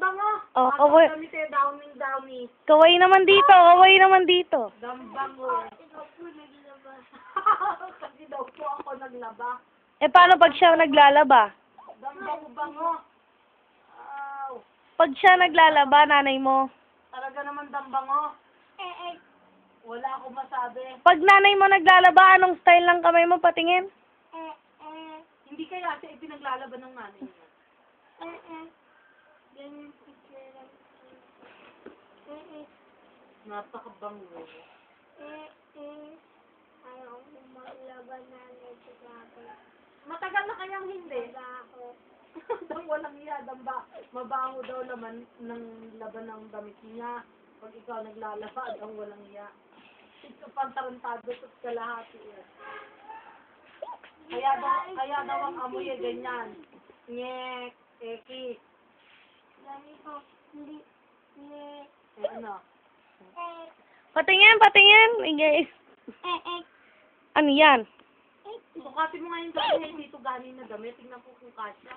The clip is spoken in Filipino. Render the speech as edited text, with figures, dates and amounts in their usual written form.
bango. Oh, Ako kaway. damit eh, downy. Kaway naman dito, kaway naman dito. Dambango. Ikaw po naglaba. Kasi daw po ako naglaba. Eh, paano pag siya naglalaba? Dambango. Aw. Pag siya naglalaba, nanay mo. Talaga naman dambango. Wala akong masabi. Pag nanay mo naglalaba, anong style ng kamay mo patingin? Hindi kaya siya ipinaglalaban ng nanay niya. Ganyan picture. Napakabango. Ayaw ko maglaban na nito sa akin. Matagal na kayang hindi. Ako. Dang walang iya, mabaho daw naman ng laban ng damit niya. Pag ikaw naglalaba, dang walang iya. Ito pantarantado sa kalahati eh. Kaya daw ang amoy eh, ganyan. Nyek, eki. Ganito. Hindi. Eh ano? Patingin, patingin. Ay, guys. Ano yan? Sukatin mo nga yung damit, dito galing na damit. Tingnan ko kung kasya.